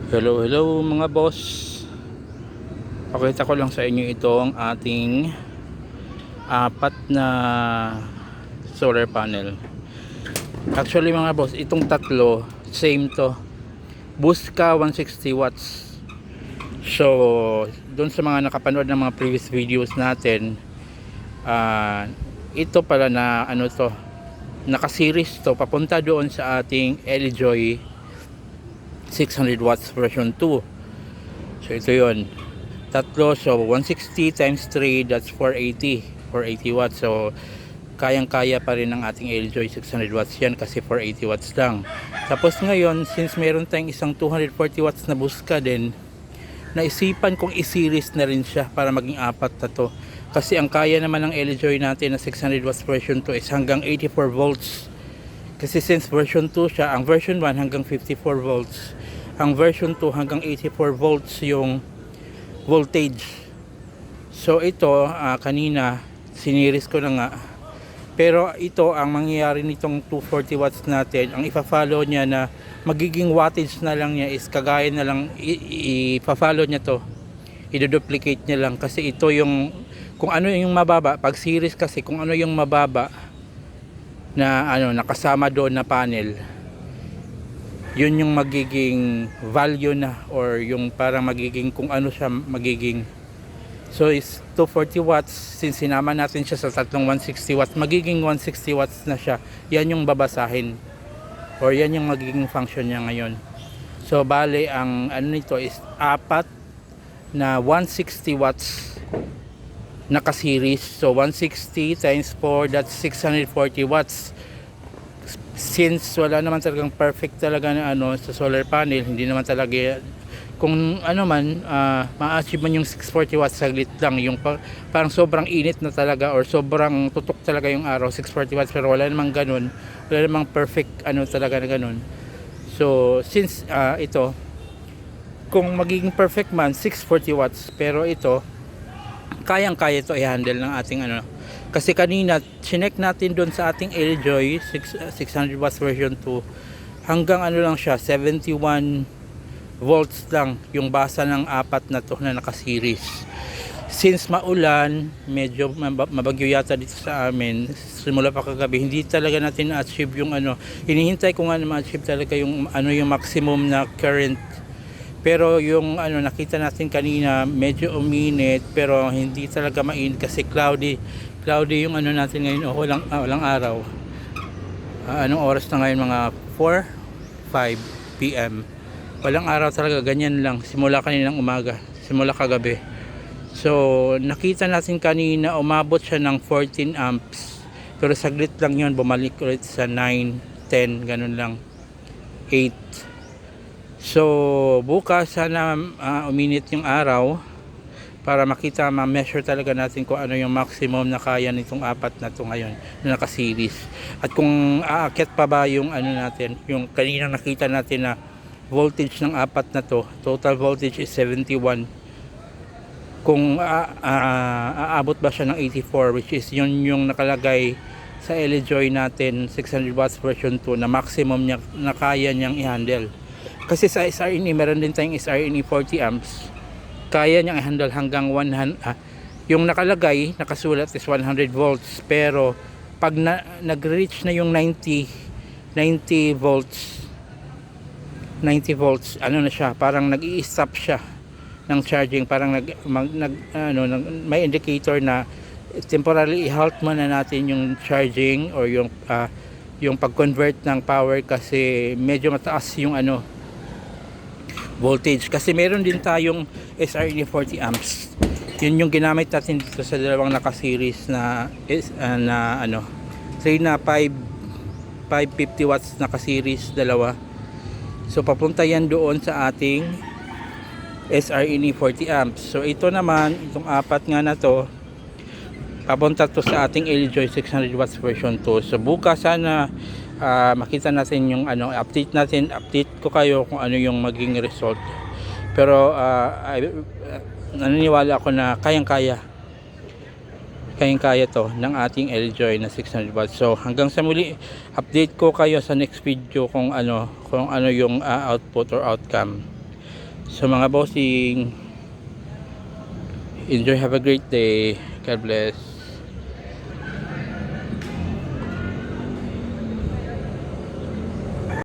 Hello mga boss. Pakita ko lang sa inyo itong ating apat na solar panel. Actually mga boss, itong tatlo same to. Busca 160 watts. So, doon sa mga nakapanood ng mga previous videos natin, ito pala na ano to, naka-series to papunta doon sa ating LJoy 600 watts version 2. So ito yon, tatlo. So 160 times 3, that's 480 watts. So kayang kaya pa rin ng ating LJoy 600 watts yan kasi 480 watts lang. Tapos ngayon, since meron tayong isang 240 watts na Busca din, naisipan kong i-series na rin siya para maging apat na to. Kasi ang kaya naman ng LJoy natin na 600 watts version 2 is hanggang 84 volts. Kasi since version 2 siya, ang version 1 hanggang 54 volts, ang version 2 hanggang 84 volts yung voltage. So ito, kanina siniris ko na nga. Pero ito, ang mangyayari nitong 240 watts natin, ang ipa-follow niya na magiging wattage na lang niya is kagaya na lang, ipa-follow niya to, i-duplicate niya lang. Kasi ito yung, kung ano yung mababa, pag series kasi, kung ano yung mababa na ano, nakasama doon na panel, yun yung magiging value na, or yung parang magiging kung ano siya magiging. So is 240 watts, since sinama natin siya sa tatlong 160 watts, magiging 160 watts na siya. Yan yung babasahin, or yan yung magiging function niya ngayon. So bale, ang ano nito is apat na 160 watts naka-series. So 160 times 4, that's 640 watts. Since wala naman talagang perfect talaga na ano sa solar panel, hindi naman talaga, kung ano man, ma-achieve man yung 640 watts saglit lang, yung parang sobrang init na talaga or sobrang tutok talaga yung araw, 640 watts, pero wala namang ganun, wala namang perfect ano talaga na ganun. So since ito, kung magiging perfect man 640 watts, pero ito kayang kaya ito i-handle ng ating ano. Kasi kanina chinek natin doon sa ating LJoy 600 watts version 2, hanggang ano lang siya, 71 volts lang yung basa ng apat na to na naka-series. Since maulan, medyo mabagyo yata dito sa amin simula pa kagabi, hindi talaga natin na-achieve yung ano, hinihintay ko nga na ma-achieve talaga yung ano, yung maximum na current. Pero yung ano nakita natin kanina, medyo uminit, pero hindi talaga mainit kasi cloudy yung ano natin ngayon. Walang araw. Anong oras na ngayon? Mga 4:05 PM. Walang araw talaga, ganyan lang simula kaninang umaga, simula kagabi. So nakita natin kanina, umabot siya ng 14 amps, pero saglit lang yun, bumalik ulit sa 9, 10, ganun lang, 8. So bukas sana uminit yung araw para makita, ma-measure talaga natin kung ano yung maximum na kaya nitong apat na to ngayon na naka-series. At kung aakyat pa ba yung ano natin, yung kanina nakita natin na voltage ng apat na to, total voltage is 71. Kung aabot ba siya ng 84, which is yun yung nakalagay sa LJoy natin 600 watts version 2 na maximum niya na kaya niyang i-handle. Kasi sa SRNE, meron din tayong SRNE 40 amps, kaya niyang i-handle hanggang 100. Yung nakalagay, nakasulat is 100 volts, pero pag nag-reach na yung 90 volts, ano na siya, parang nag-i-stop siya ng charging, parang may indicator na temporarily i-halt muna natin yung charging or yung pag-convert ng power kasi medyo mataas yung ano voltage. Kasi meron din tayong SRNE 40 amps, yun yung ginamit natin dito sa dalawang naka-series na ano 3 na 550 watts naka-series, dalawa. So papunta yan doon sa ating SRNE 40 amps. So ito naman, itong apat nga na to, papunta to sa ating LJoy 600 watts version 2. So bukas sana makita natin yung ano, update ko kayo kung ano yung maging result. Pero naniniwala ako na kayang-kaya to ng ating LJoy na 600 watts. So hanggang sa muli, update ko kayo sa next video kung ano yung output or outcome. So mga bossing, enjoy, have a great day. God bless.